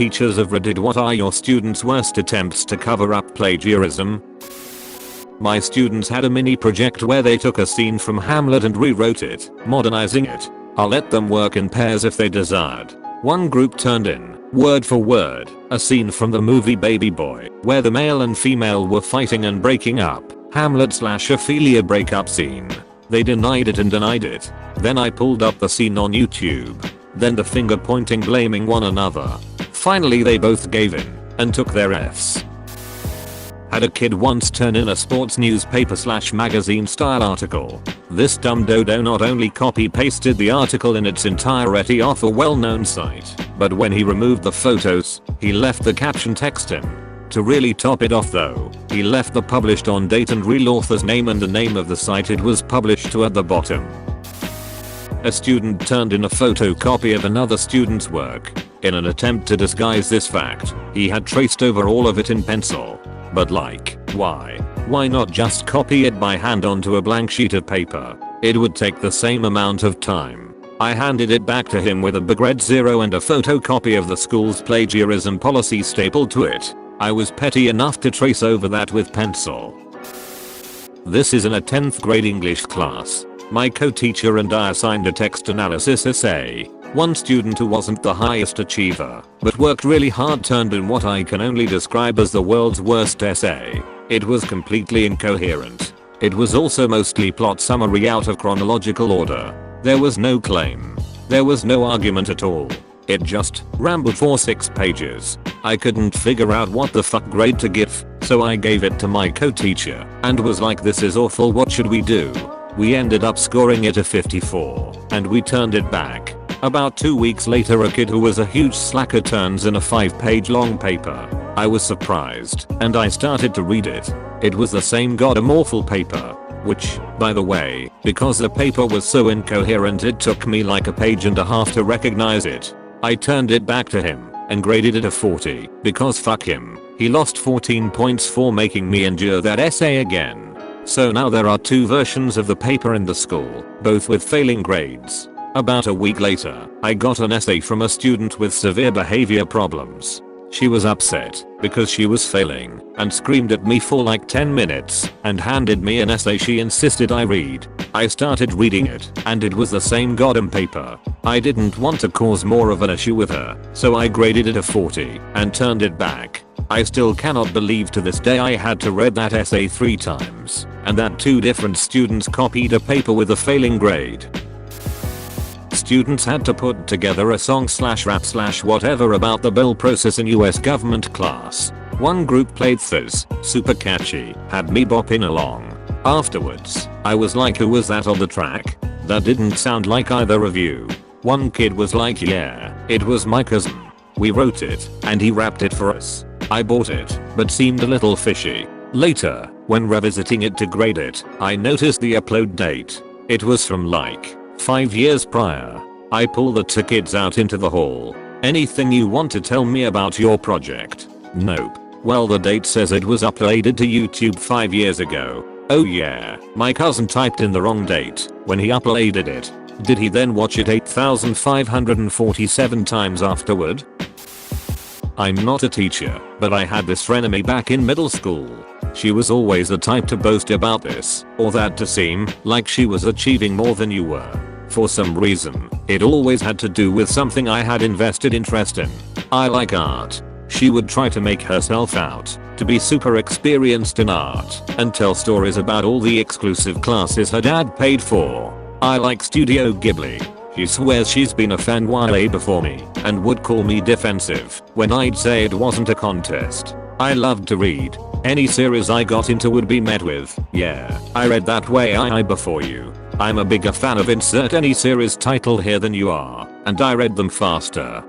teachers of Reddit, what are your students' worst attempts to cover up plagiarism? My students had a mini project where they took a scene from Hamlet and rewrote it, modernizing it. I let them work in pairs if they desired. One group turned in, word for word, a scene from the movie Baby Boy, where the male and female were fighting and breaking up, Hamlet/Ophelia breakup scene. They denied it and denied it. Then I pulled up the scene on YouTube. Then the finger pointing, blaming one another. Finally they both gave in and took their Fs. Had a kid once turn in a sports newspaper/magazine style article. This dumb dodo not only copy pasted the article in its entirety off a well-known site, but when he removed the photos, he left the caption text in. To really top it off though, he left the published on date and real author's name and the name of the site it was published to at the bottom. A student turned in a photocopy of another student's work. In an attempt to disguise this fact, he had traced over all of it in pencil. But like, why? Why not just copy it by hand onto a blank sheet of paper? It would take the same amount of time. I handed it back to him with a big red 0 and a photocopy of the school's plagiarism policy stapled to it. I was petty enough to trace over that with pencil. This is in a 10th grade English class. My co-teacher and I assigned a text analysis essay. One student who wasn't the highest achiever, but worked really hard, turned in what I can only describe as the world's worst essay. It was completely incoherent. It was also mostly plot summary out of chronological order. There was no claim. There was no argument at all. It just rambled for 6 pages. I couldn't figure out what the fuck grade to give, so I gave it to my co-teacher and was like, this is awful, what should we do? We ended up scoring it a 54 and we turned it back. About 2 weeks later, a kid who was a huge slacker turns in a 5-page long paper. I was surprised and I started to read it. It was the same goddamn awful paper. Which, by the way, because the paper was so incoherent it took me like a page and a half to recognize it. I turned it back to him and graded it a 40 because fuck him. He lost 14 points for making me endure that essay again. So now there are 2 versions of the paper in the school, both with failing grades. About a week later, I got an essay from a student with severe behavior problems. She was upset because she was failing and screamed at me for like 10 minutes and handed me an essay she insisted I read. I started reading it and it was the same goddamn paper. I didn't want to cause more of an issue with her, so I graded it a 40 and turned it back. I still cannot believe to this day I had to read that essay 3 times and that 2 different students copied a paper with a failing grade. Students had to put together a song/rap/whatever about the bill process in US government class. One group played this, super catchy, had me bopping along. Afterwards, I was like, who was that on the track? That didn't sound like either of you. One kid was like, yeah, it was my cousin. We wrote it, and he rapped it for us. I bought it, but seemed a little fishy. Later, when revisiting it to grade it, I noticed the upload date. It was from like 5 years prior. I pulled the 2 kids out into the hall. Anything you want to tell me about your project? Nope. Well, the date says it was uploaded to YouTube 5 years ago. Oh yeah, my cousin typed in the wrong date when he uploaded it. Did he then watch it 8,547 times afterward? I'm not a teacher, but I had this frenemy back in middle school. She was always the type to boast about this or that to seem like she was achieving more than you were. For some reason, it always had to do with something I had invested interest in. I like art. She would try to make herself out to be super experienced in art and tell stories about all the exclusive classes her dad paid for. I like Studio Ghibli. She swears she's been a fan way before me and would call me defensive when I'd say it wasn't a contest. I loved to read. Any series I got into would be met with, yeah, I read that way I before you. I'm a bigger fan of insert any series title here than you are, and I read them faster.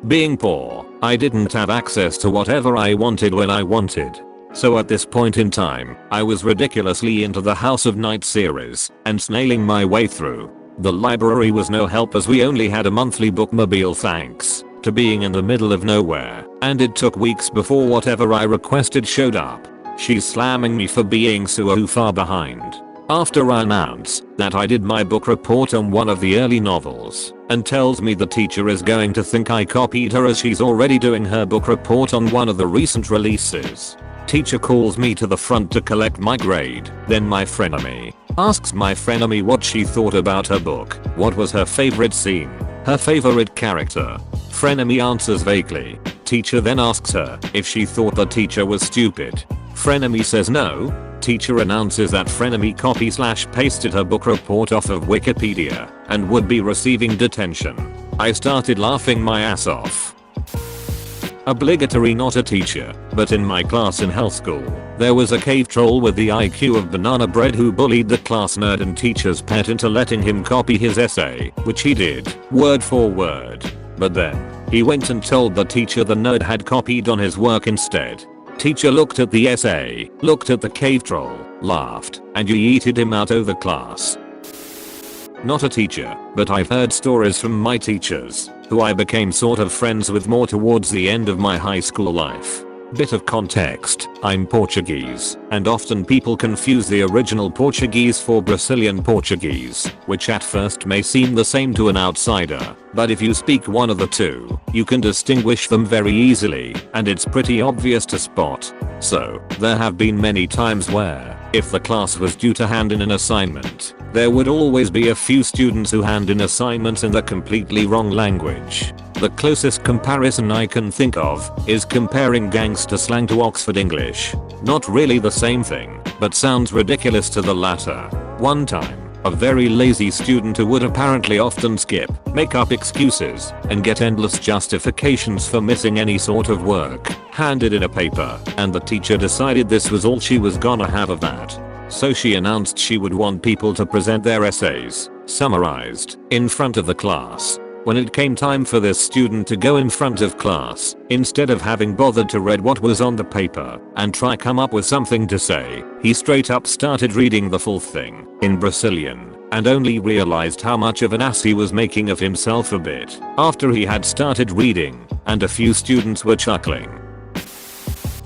Being poor, I didn't have access to whatever I wanted when I wanted. So at this point in time, I was ridiculously into the House of Night series and snailing my way through. The library was no help as we only had a monthly bookmobile thanks to being in the middle of nowhere, and it took weeks before whatever I requested showed up. She's slamming me for being so far behind. After I announce that I did my book report on one of the early novels, and tells me the teacher is going to think I copied her as she's already doing her book report on one of the recent releases. Teacher calls me to the front to collect my grade. Then my frenemy asks my frenemy what she thought about her book, what was her favorite scene, her favorite character. Frenemy answers vaguely. Teacher then asks her if she thought the teacher was stupid. Frenemy says no. Teacher announces that frenemy copy/pasted her book report off of Wikipedia and would be receiving detention. I started laughing my ass off. Obligatory, not a teacher, but in my class in health school, there was a cave troll with the IQ of banana bread who bullied the class nerd and teacher's pet into letting him copy his essay, which he did, word for word. But then, he went and told the teacher the nerd had copied on his work instead. Teacher looked at the essay, looked at the cave troll, laughed, and yeeted him out of the class. Not a teacher, but I've heard stories from my teachers, who I became sort of friends with more towards the end of my high school life. Bit of context, I'm Portuguese, and often people confuse the original Portuguese for Brazilian Portuguese, which at first may seem the same to an outsider, but if you speak one of the two, you can distinguish them very easily, and it's pretty obvious to spot. So, there have been many times where, if the class was due to hand in an assignment, there would always be a few students who hand in assignments in the completely wrong language. The closest comparison I can think of is comparing gangster slang to Oxford English. Not really the same thing, but sounds ridiculous to the latter. One time, a very lazy student who would apparently often skip, make up excuses, and get endless justifications for missing any sort of work, handed in a paper, and the teacher decided this was all she was gonna have of that. So she announced she would want people to present their essays, summarized, in front of the class. When it came time for this student to go in front of class, instead of having bothered to read what was on the paper and try come up with something to say, he straight up started reading the full thing in Brazilian and only realized how much of an ass he was making of himself a bit after he had started reading, and a few students were chuckling.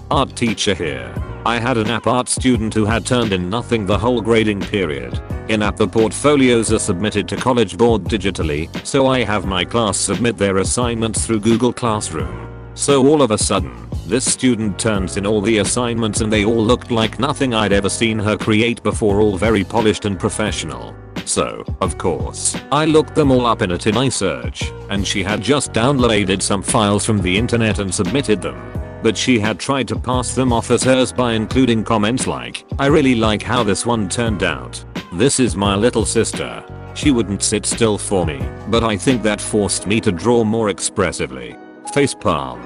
Art teacher here. I had an app art student who had turned in nothing the whole grading period. In app the portfolios are submitted to College Board digitally, so I have my class submit their assignments through Google Classroom. So all of a sudden, this student turns in all the assignments and they all looked like nothing I'd ever seen her create before, all very polished and professional. So, of course, I looked them all up in a TinEye search, and she had just downloaded some files from the internet and submitted them. But she had tried to pass them off as hers by including comments like, "I really like how this one turned out. This is my little sister. She wouldn't sit still for me, but I think that forced me to draw more expressively." Facepalm.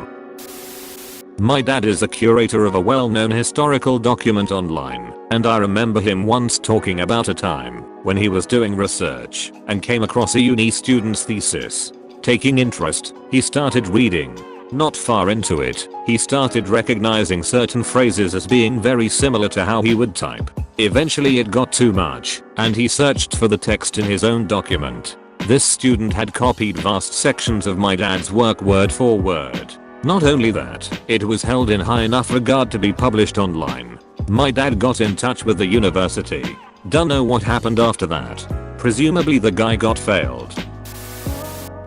My dad is a curator of a well-known historical document online, and I remember him once talking about a time when he was doing research and came across a uni student's thesis. Taking interest, he started reading. Not far into it, he started recognizing certain phrases as being very similar to how he would type. Eventually it got too much, and he searched for the text in his own document. This student had copied vast sections of my dad's work word for word. Not only that, it was held in high enough regard to be published online. My dad got in touch with the university. Dunno what happened after that. Presumably the guy got failed.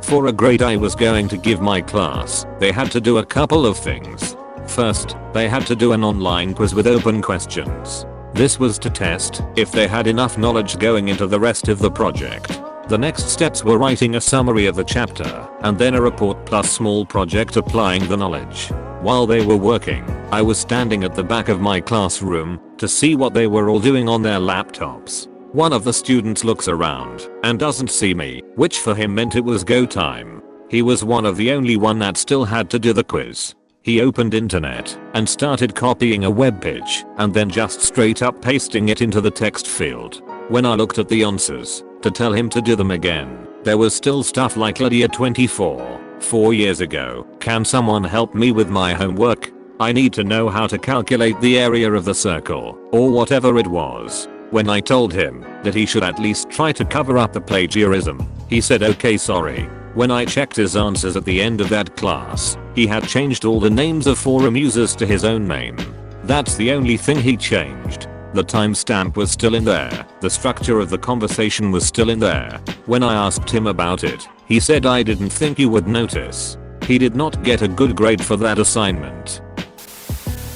For a grade I was going to give my class, they had to do a couple of things. First, they had to do an online quiz with open questions. This was to test if they had enough knowledge going into the rest of the project. The next steps were writing a summary of the chapter, and then a report plus small project applying the knowledge. While they were working, I was standing at the back of my classroom to see what they were all doing on their laptops. One of the students looks around and doesn't see me, which for him meant it was go time. He was one of the only one that still had to do the quiz. He opened internet and started copying a web page and then just straight up pasting it into the text field. When I looked at the answers to tell him to do them again, there was still stuff like Lydia 24, 4 years ago. Can someone help me with my homework? I need to know how to calculate the area of the circle, or whatever it was. When I told him that he should at least try to cover up the plagiarism, he said okay sorry. When I checked his answers at the end of that class, he had changed all the names of forum users to his own name. That's the only thing he changed. The timestamp was still in there. The structure of the conversation was still in there. When I asked him about it, he said I didn't think you would notice. He did not get a good grade for that assignment.